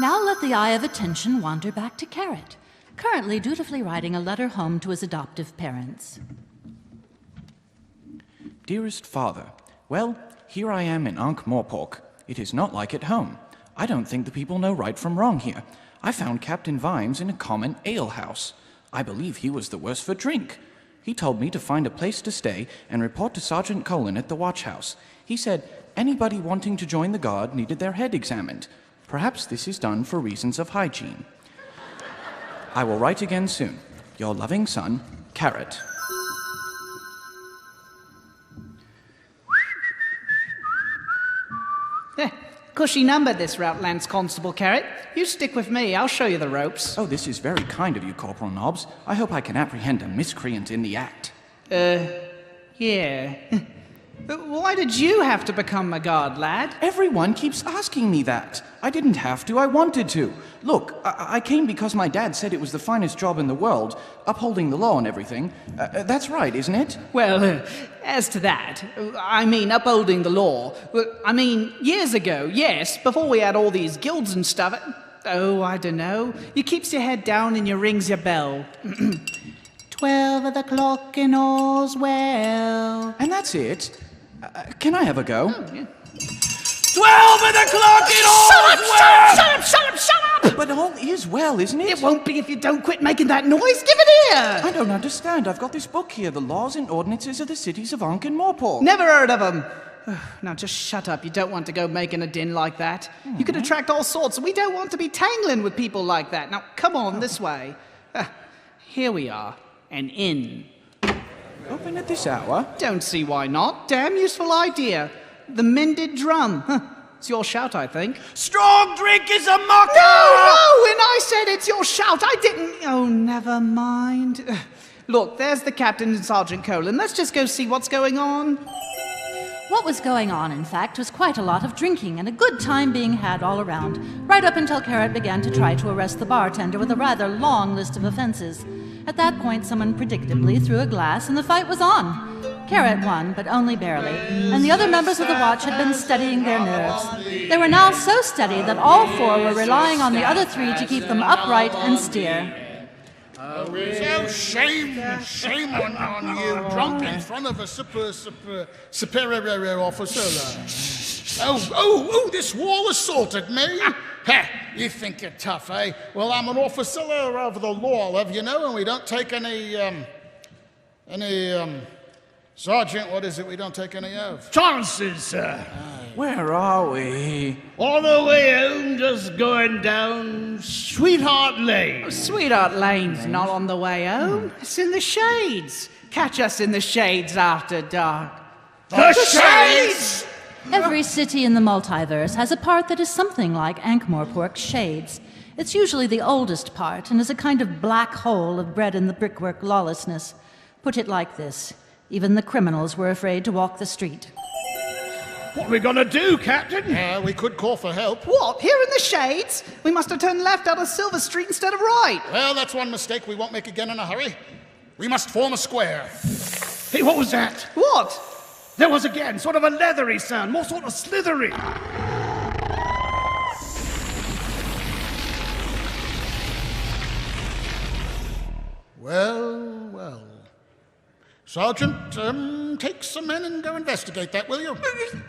Now let the eye of attention wander back to Carrot, currently dutifully writing a letter home to his adoptive parents. Dearest Father, well, here I am in Ankh-Morpork. It is not like at home. I don't think the people know right from wrong here. I found Captain Vimes in a common alehouse. I believe he was the worse for drink. He told me to find a place to stay and report to Sergeant Colin at the watch house. He said anybody wanting to join the guard needed their head examined. Perhaps this is done for reasons of hygiene. I will write again soon. Your loving son, Carrot. Cushy number, this route, Lance Constable Carrot. You stick with me, I'll show you the ropes. Oh, this is very kind of you, Corporal Nobbs. I hope I can apprehend a miscreant in the act. Yeah. Why did you have to become a guard, lad? Everyone keeps asking me that. I didn't have to, I wanted to. Look, I came because my dad said it was the finest job in the world, upholding the law and everything. That's right, isn't it? Well, as to that, I mean, upholding the law. I mean, years ago, yes, before we had all these guilds and stuff. Oh, I don't know. You keeps your head down and you rings your bell. 12 of the clock and all's well. And that's it? Can I have a go? Oh, yeah. 12 of the clock and all's well! Shut up! But all is well, isn't it? It won't be if you don't quit making that noise. Give it here! I don't understand. I've got this book here, The Laws and Ordinances of the Cities of Ankh and Morpork. Never heard of them. Now just shut up. You don't want to go making a din like that. You could attract all sorts, and we don't want to be tangling with people like that. Now come on, this way. Here we are. An inn. Open at this hour? Don't see why not. Damn useful idea. The Mended Drum. It's your shout, I think. Strong drink is a mocker! No, when I said it's your shout, I didn't... Oh, never mind. Look, there's the captain and Sergeant Colin. Let's just go see what's going on. What was going on, in fact, was quite a lot of drinking and a good time being had all around, right up until Carrot began to try to arrest the bartender with a rather long list of offenses. At that point, someone predictably threw a glass and the fight was on. Carrot won, but only barely, and the other members of the watch had been steadying their nerves. They were now so steady that all four were relying on the other three to keep them upright and steer. So shame on you, drunk in front of a superior officer. Oh, this wall assaulted me. Ha, you think you're tough, eh? Well, I'm an officer of the law, love, you know, and we don't take any, Sergeant, what is it we don't take any of? Chances, sir. Where are we? On the way home, just going down Sweetheart Lane. Sweetheart Lane's not on the way home. It's in the shades. Catch us in the shades after dark. The Shades! Every city in the multiverse has a part that is something like Ankh-Morpork's shades. It's usually the oldest part and is a kind of black hole of bred in the brickwork lawlessness. Put it like this. Even the criminals were afraid to walk the street. What are we gonna do, Captain? We could call for help. What? Here in the shades? We must have turned left out of Silver Street instead of right. Well, that's one mistake we won't make again in a hurry. We must form a square. Hey, what was that? What? There was again, sort of a leathery sound, more sort of slithery. Well. Sergeant, take some men and go investigate that, will you?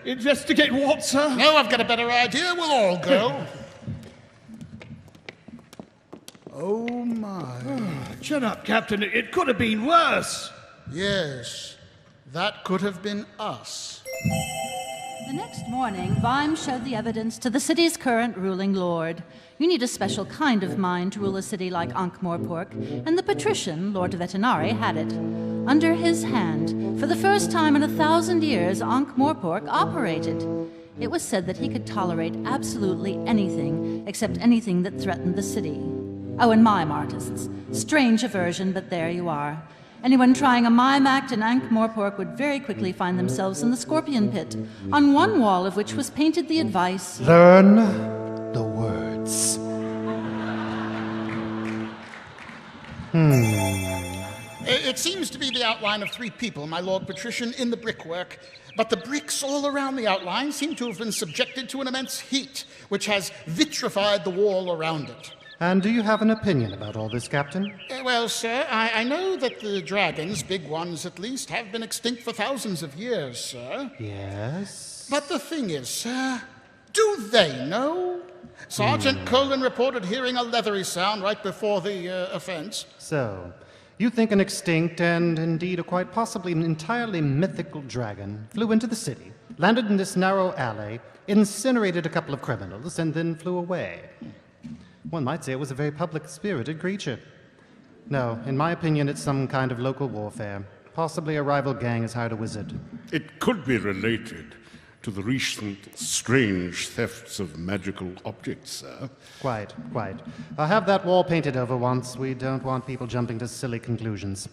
Investigate what, sir? No, I've got a better idea. We'll all go. Oh, my. Shut up, Captain. It could have been worse. Yes, that could have been us. The next morning, Vimes showed the evidence to the city's current ruling lord. You need a special kind of mind to rule a city like Ankh-Morpork, and the patrician, Lord Vetinari, had it. Under his hand, for the first time in 1,000 years, Ankh-Morpork operated. It was said that he could tolerate absolutely anything, except anything that threatened the city. Oh, and mime artists. Strange aversion, but there you are. Anyone trying a mime act in Ankh-Morpork would very quickly find themselves in the Scorpion Pit, on one wall of which was painted the advice, Learn the words. it seems to be the outline of 3 people, my lord patrician, in the brickwork. But the bricks all around the outline seem to have been subjected to an immense heat, which has vitrified the wall around it. And do you have an opinion about all this, Captain? Well, sir, I know that the dragons, big ones at least, have been extinct for thousands of years, sir. Yes? But the thing is, sir, do they know? Sergeant Colin reported hearing a leathery sound right before the offense. So, you think an extinct and indeed a quite possibly entirely mythical dragon flew into the city, landed in this narrow alley, incinerated a couple of criminals, and then flew away. One might say it was a very public-spirited creature. No, in my opinion, it's some kind of local warfare. Possibly a rival gang has hired a wizard. It could be related to the recent strange thefts of magical objects, sir. Quite. I'll have that wall painted over once. We don't want people jumping to silly conclusions.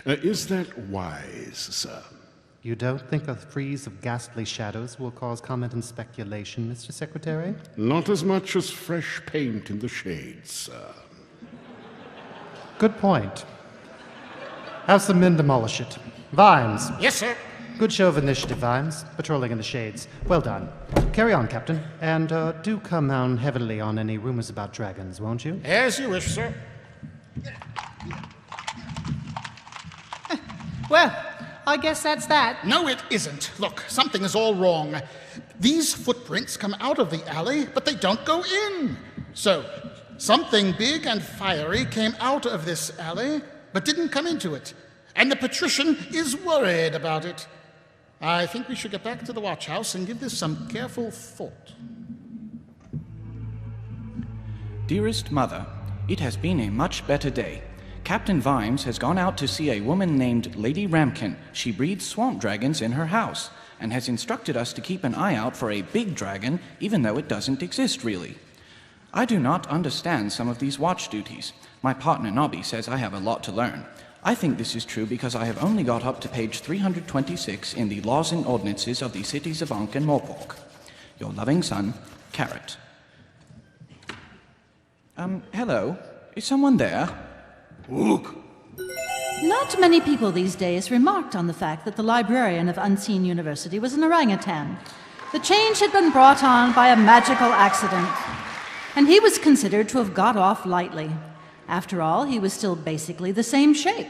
Is that wise, sir? You don't think a frieze of ghastly shadows will cause comment and speculation, Mr. Secretary? Not as much as fresh paint in the shades, sir. Good point. Have some men demolish it. Vimes. Yes, sir. Good show of initiative, Vimes. Patrolling in the shades. Well done. Carry on, Captain. And do come down heavily on any rumors about dragons, won't you? As you wish, sir. Well, I guess that's that. No, it isn't. Look, something is all wrong. These footprints come out of the alley, but they don't go in. So, something big and fiery came out of this alley, but didn't come into it. And the patrician is worried about it. I think we should get back to the watch house and give this some careful thought. Dearest Mother, it has been a much better day. Captain Vimes has gone out to see a woman named Lady Ramkin. She breeds swamp dragons in her house, and has instructed us to keep an eye out for a big dragon, even though it doesn't exist really. I do not understand some of these watch duties. My partner Nobby says I have a lot to learn. I think this is true because I have only got up to page 326 in the Laws and Ordinances of the Cities of Ankh and Morpork. Your loving son, Carrot. Hello? Is someone there? Look! Not many people these days remarked on the fact that the librarian of Unseen University was an orangutan. The change had been brought on by a magical accident, and he was considered to have got off lightly. After all, he was still basically the same shape.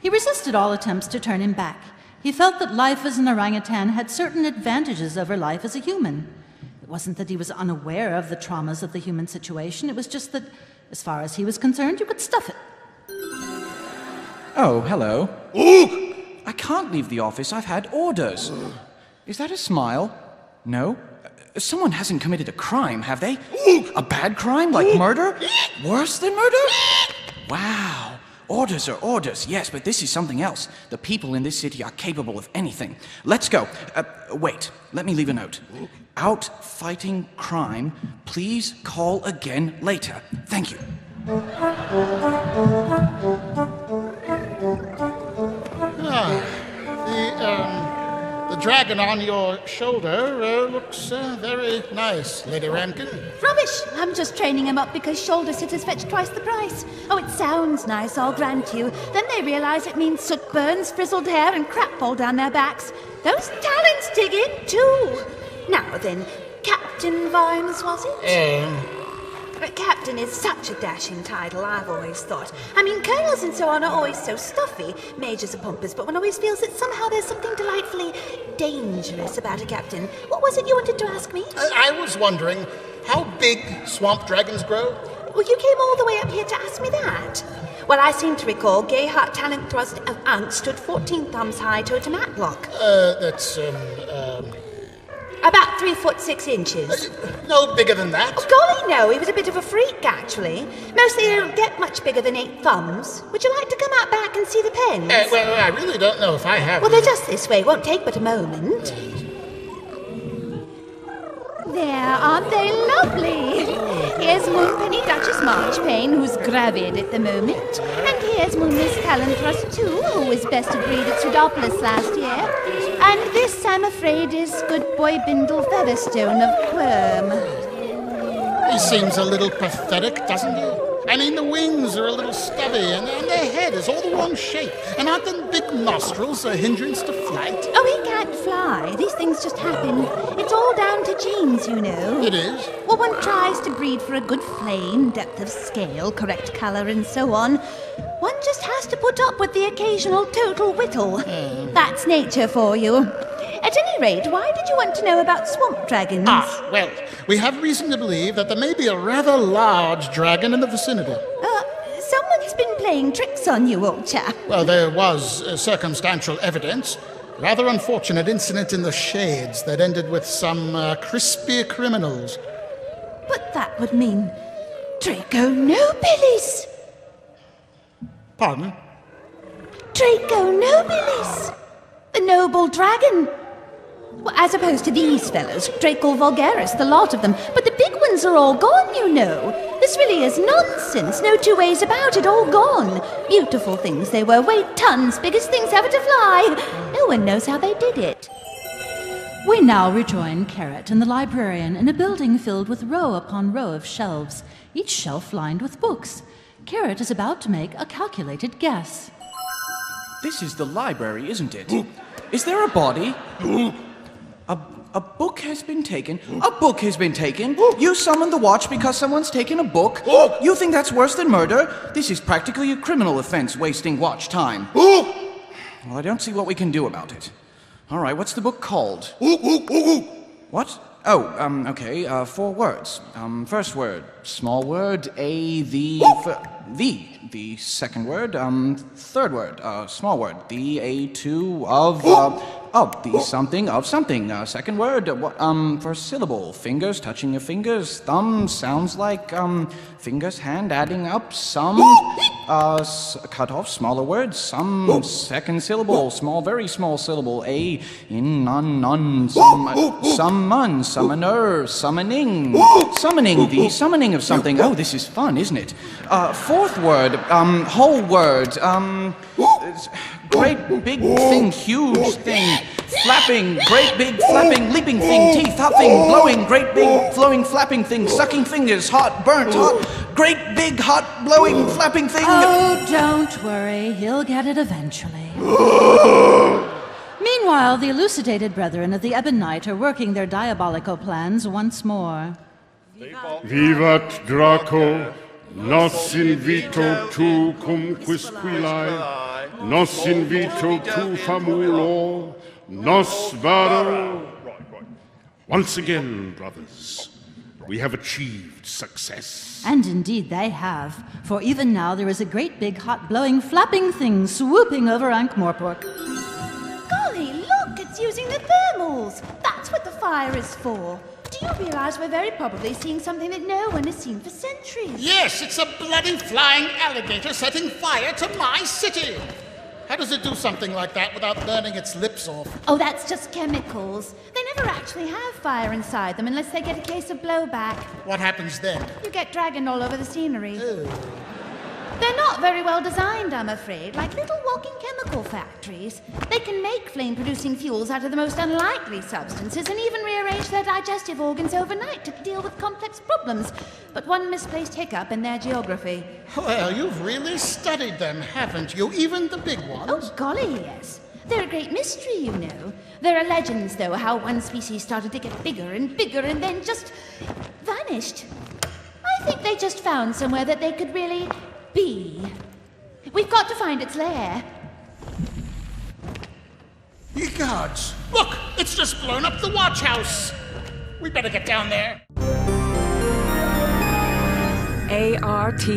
He resisted all attempts to turn him back. He felt that life as an orangutan had certain advantages over life as a human. It wasn't that he was unaware of the traumas of the human situation, it was just that, as far as he was concerned, you could stuff it. Oh, hello. Ooh! I can't leave the office. I've had orders. Is that a smile? No? Someone hasn't committed a crime, have they? A bad crime, like murder? Worse than murder? Wow. Orders are orders, yes, but this is something else. The people in this city are capable of anything. Let's go. Wait, let me leave a note. Out fighting crime. Please call again later. Thank you. The dragon on your shoulder looks very nice, Lady Ramkin. Rubbish! I'm just training him up because shoulder sitters fetch twice the price. Oh, it sounds nice, I'll grant you. Then they realise it means soot burns, frizzled hair, and crap fall down their backs. Those talents dig in, too. Now then, Captain Vimes, was it? But Captain is such a dashing title, I've always thought. I mean, colonels and so on are always so stuffy. Majors are pompous, but one always feels that somehow there's something delightfully dangerous about a captain. What was it you wanted to ask me? I was wondering, how big swamp dragons grow? Well, you came all the way up here to ask me that. Well, I seem to recall Gayheart Talent Thrust of Ankh stood 14 thumbs high to a matlock. That's, About 3 foot 6 inches. No bigger than that. Oh, golly, no. He was a bit of a freak, actually. Mostly they don't get much bigger than 8 thumbs. Would you like to come out back and see the pens? Well, I really don't know if I have. Well, they're just this way. Won't take but a moment. There, aren't they lovely? Here's Moonpenny Duchess Marchpane, who's gravid at the moment. And here's Moonless Talon Thrust, too, who was best of breed at Pseudopolis last year. And this, I'm afraid, is good boy Bindle Featherstone of Quirm. He seems a little pathetic, doesn't he? I mean, the wings are a little stubby, and their head is all the wrong shape. And aren't the big nostrils a hindrance to flight? Oh, he can't fly. These things just happen. It's all down to genes, you know. It is. Well, one tries to breed for a good flame, depth of scale, correct colour, and so on. One just has to put up with the occasional total whittle. That's nature for you. At any rate, why did you want to know about swamp dragons? Well, we have reason to believe that there may be a rather large dragon in the vicinity. Someone's been playing tricks on you, old chap. Well, there was circumstantial evidence. Rather unfortunate incident in the Shades that ended with some crispy criminals. But that would mean Draco Nobilis. Pardon? Draco Nobilis. The noble dragon. Well, as opposed to these fellows, Draco Vulgaris, the lot of them. But the big ones are all gone, you know. This really is nonsense. No two ways about it, all gone. Beautiful things they were, weighed tons, biggest things ever to fly. No one knows how they did it. We now rejoin Carrot and the librarian in a building filled with row upon row of shelves, each shelf lined with books. Carrot is about to make a calculated guess. This is the library, isn't it? Is there a body? A book has been taken. A book has been taken. You summoned the watch because someone's taken a book. You think that's worse than murder? This is practically a criminal offense, wasting watch time. Well, I don't see what we can do about it. All right, what's the book called? What? Oh, okay, 4 words. First word, small word, the second word, third word, small word, the two of, the something of something, second word, first syllable, fingers, touching your fingers, thumb, sounds like, fingers, hand, adding up, some, cut off, smaller words, some, second syllable, small, very small syllable, a, in, none, summon, summoner, summoning, the summoning of something. Oh, this is fun, isn't it? Fourth word, whole word, great big thing, huge thing, flapping, great big flapping, leaping thing, teeth, hopping, blowing, great big flowing flapping thing, sucking fingers, hot, burnt, hot, great big hot blowing flapping thing. Oh, don't worry, he'll get it eventually. Meanwhile, the elucidated brethren of the Ebon Knight are working their diabolical plans once more. Vivat Draco, nos invito tu cum quisquilae, nos invito tu famulo, nos vado. Once again, brothers, we have achieved success. And indeed they have, for even now there is a great big hot blowing flapping thing swooping over Ankh-Morpork. Golly, look, it's using the thermals. That's what the fire is for. Do you realize we're very probably seeing something that no one has seen for centuries? Yes, it's a bloody flying alligator setting fire to my city. How does it do something like that without burning its lips off? Oh, that's just chemicals. They never actually have fire inside them unless they get a case of blowback. What happens then? You get dragon all over the scenery. They're not very well designed, I'm afraid, like little walking chemical factories. They can make flame-producing fuels out of the most unlikely substances and even rearrange their digestive organs overnight to deal with complex problems. But one misplaced hiccup in their geography. Well, you've really studied them, haven't you? Even the big ones? Oh, golly, yes. They're a great mystery, you know. There are legends, though, how one species started to get bigger and bigger and then just vanished. I think they just found somewhere that they could really be. We've got to find its lair. Ye gods! Look! It's just blown up the watch house! We better get down there. ARTC.org.